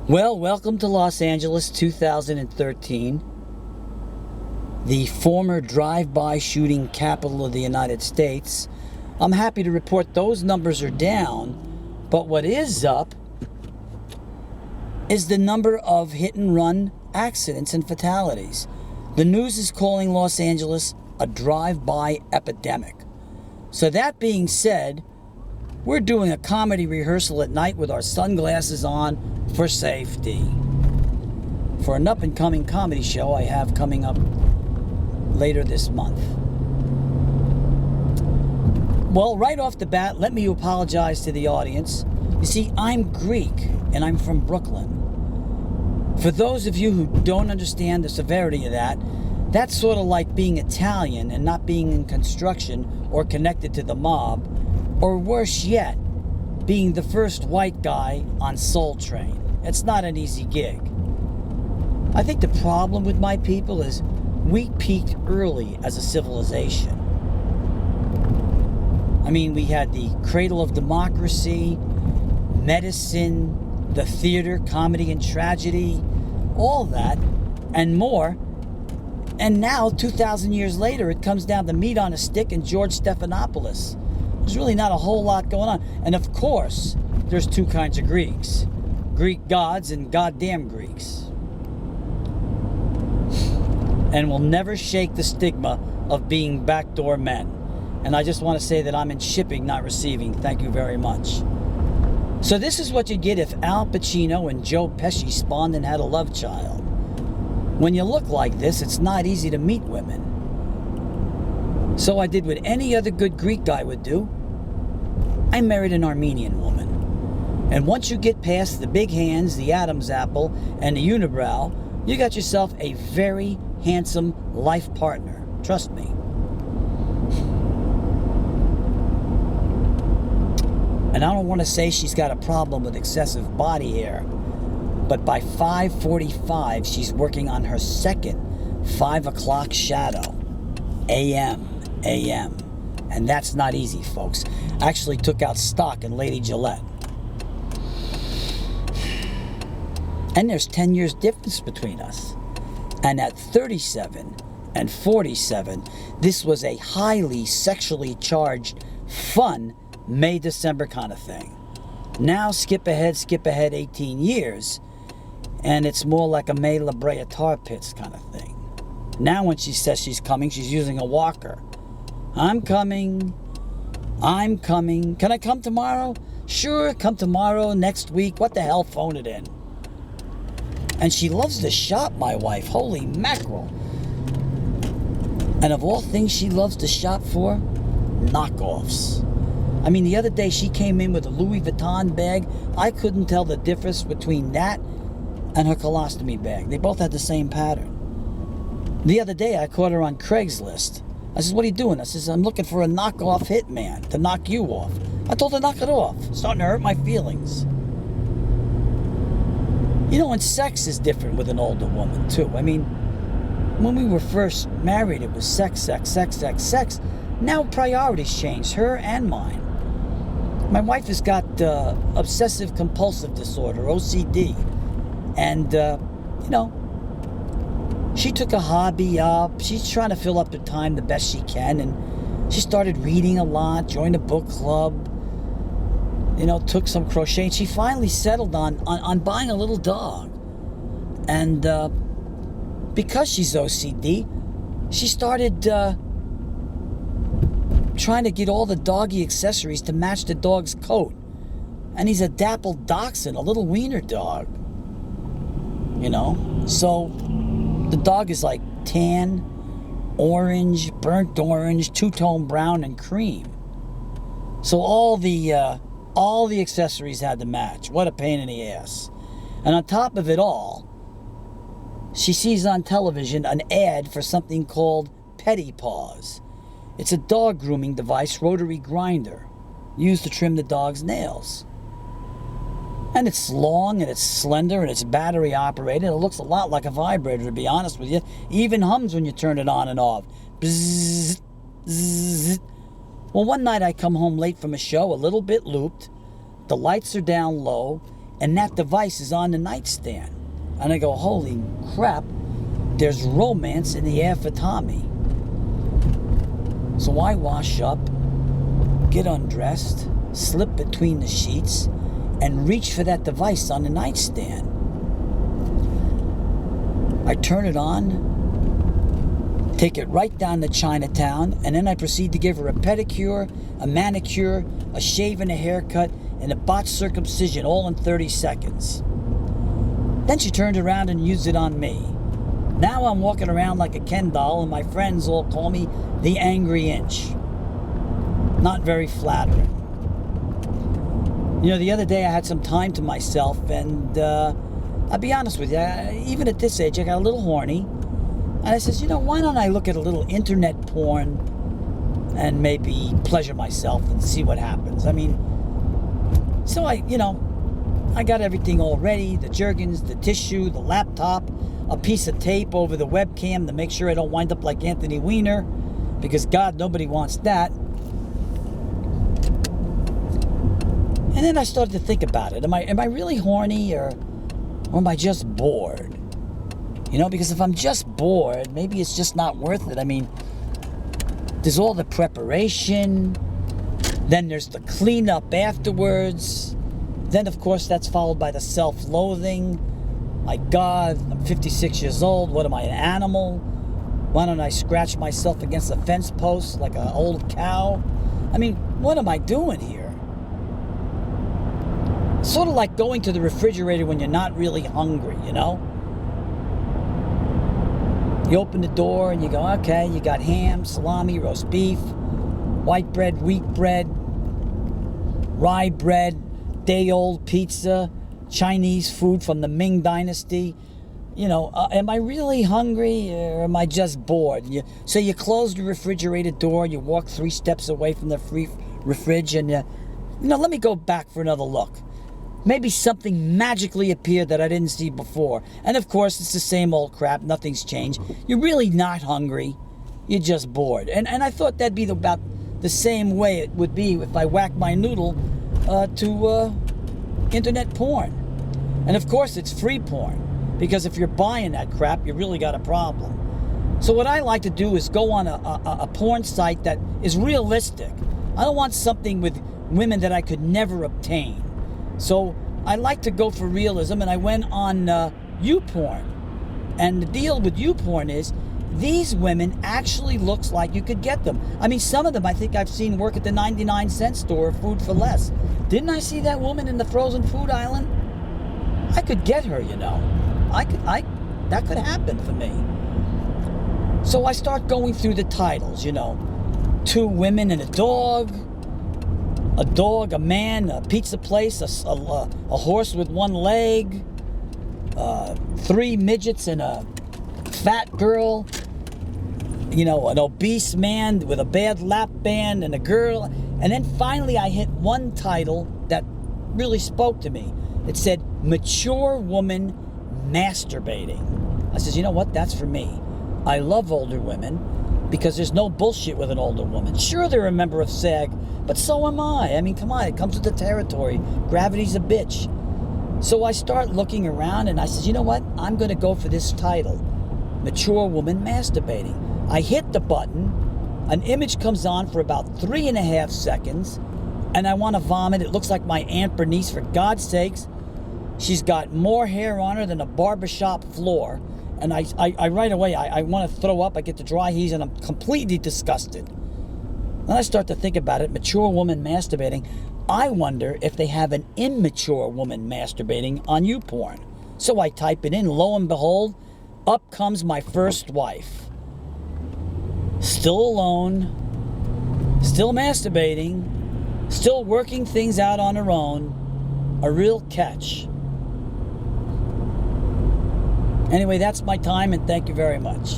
Well, welcome to Los Angeles 2013, the former drive-by shooting capital of the United States. I'm happy to report those numbers are down, but what is up is the number of hit-and-run accidents and fatalities. The news is calling Los Angeles a drive-by epidemic. So that being said, we're doing a comedy rehearsal at night with our sunglasses on for safety. For an up-and-coming comedy show I have coming up later this month. Well, right off the bat, let me apologize to the audience. You see, I'm Greek, and I'm from Brooklyn. For those of you who don't understand the severity of that, that's sort of like being Italian and not being in construction or connected to the mob. Or worse yet, being the first white guy on Soul Train. It's not an easy gig. I think the problem with my people is we peaked early as a civilization. I mean, we had the cradle of democracy, medicine, the theater, comedy and tragedy, all that, and more. And now, 2,000 years later, it comes down to meat on a stick and George Stephanopoulos. There's really not a whole lot going on. And of course, there's two kinds of Greeks. Greek gods and goddamn Greeks. And we'll never shake the stigma of being backdoor men. And I just want to say that I'm in shipping, not receiving. Thank you very much. So this is what you get if Al Pacino and Joe Pesci spawned and had a love child. When you look like this, it's not easy to meet women. So I did what any other good Greek guy would do. I married an Armenian woman. And once you get past the big hands, the Adam's apple, and the unibrow, you got yourself a very handsome life partner. Trust me. And I don't want to say she's got a problem with excessive body hair, but by 5:45, she's working on her second 5 o'clock shadow. AM. And that's not easy, folks. Actually took out stock in Lady Gillette. And there's 10 years difference between us. And at 37 and 47, this was a highly sexually charged, fun May-December kind of thing. Now skip ahead 18 years, and it's more like a May La Brea Tar Pits kind of thing. Now when she says she's coming, she's using a walker. I'm coming. Can I come tomorrow? Sure, come tomorrow, next week. What the hell, phone it in. And she loves to shop, my wife. Holy mackerel. And of all things she loves to shop for, knockoffs. I mean, the other day she came in with a Louis Vuitton bag. I couldn't tell the difference between that and her colostomy bag. They both had the same pattern. The other day I caught her on Craigslist. I said, what are you doing? I says, I'm looking for a knockoff hitman to knock you off. I told her to knock it off. It's starting to hurt my feelings. You know, and sex is different with an older woman, too. I mean, when we were first married, it was sex. Now priorities changed, her and mine. My wife has got obsessive-compulsive disorder, OCD. And, she took a hobby up. She's trying to fill up her time the best she can. And she started reading a lot, joined a book club, took some crochet. And she finally settled on buying a little dog. And because she's OCD, she started trying to get all the doggy accessories to match the dog's coat. And he's a dappled dachshund, a little wiener dog. So the dog is like tan, orange, burnt orange, two-tone brown, and cream. So all the accessories had to match. What a pain in the ass. And on top of it all, she sees on television an ad for something called Petty Paws. It's a dog grooming device, rotary grinder, used to trim the dog's nails. And it's long, and it's slender, and it's battery operated. It looks a lot like a vibrator, to be honest with you. It even hums when you turn it on and off. Bzzz, bzzz. Well, one night I come home late from a show, a little bit looped. The lights are down low, and that device is on the nightstand. And I go, holy crap, there's romance in the air for Tommy. So I wash up, get undressed, slip between the sheets, and reach for that device on the nightstand. I turn it on, take it right down to Chinatown, and then I proceed to give her a pedicure, a manicure, a shave and a haircut, and a botched circumcision, all in 30 seconds. Then she turned around and used it on me. Now I'm walking around like a Ken doll, and my friends all call me the Angry Inch. Not very flattering. You know, the other day I had some time to myself, and I'll be honest with you, even at this age, I got a little horny. And I says, you know, why don't I look at a little internet porn and maybe pleasure myself and see what happens? I mean, so I got everything all ready, the jergens, the tissue, the laptop, a piece of tape over the webcam to make sure I don't wind up like Anthony Weiner, because God, nobody wants that. And then I started to think about it. Am I really horny, or am I just bored? You know, because if I'm just bored, maybe it's just not worth it. I mean, there's all the preparation, then there's the cleanup afterwards, then of course that's followed by the self-loathing. My God, I'm 56 years old, what am I, an animal? Why don't I scratch myself against a fence post like an old cow? I mean, what am I doing here? Sort of like going to the refrigerator when you're not really hungry, you know? You open the door and you go, okay, you got ham, salami, roast beef, white bread, wheat bread, rye bread, day-old pizza, Chinese food from the Ming Dynasty. You know, am I really hungry, or am I just bored? So you close the refrigerator door, you walk 3 steps away from the fridge, and let me go back for another look. Maybe something magically appeared that I didn't see before. And of course, it's the same old crap. Nothing's changed. You're really not hungry. You're just bored. And I thought that'd be about the same way it would be if I whacked my noodle to internet porn. And of course, it's free porn. Because if you're buying that crap, you really got a problem. So what I like to do is go on a porn site that is realistic. I don't want something with women that I could never obtain. So I like to go for realism, and I went on YouPorn. And the deal with YouPorn is these women actually looks like you could get them. I mean, some of them I think I've seen work at the 99-cent store, Food for Less. Didn't I see that woman in the frozen food island? I could get her, you know. That could happen for me. So I start going through the titles, you know. 2 women and a dog, a man, a pizza place, a horse with 1 leg, 3 midgets and a fat girl, you know, an obese man with a bad lap band and a girl. And then finally I hit one title that really spoke to me. It said, Mature Woman Masturbating. I says, you know what, that's for me. I love older women because there's no bullshit with an older woman. Sure, they're a member of SAG, but so am I. I mean, come on, it comes with the territory. Gravity's a bitch. So I start looking around and I says, you know what, I'm going to go for this title, Mature Woman Masturbating. I hit the button, an image comes on for about 3.5 seconds, and I want to vomit. It looks like my Aunt Bernice, for God's sakes. She's got more hair on her than a barbershop floor. And I right away, I want to throw up. I get the dry heaves, and I'm completely disgusted. Then I start to think about it. Mature woman masturbating. I wonder if they have an immature woman masturbating on YouPorn. So I type it in. Lo and behold, up comes my first wife. Still alone. Still masturbating. Still working things out on her own. A real catch. Anyway, that's my time, and thank you very much.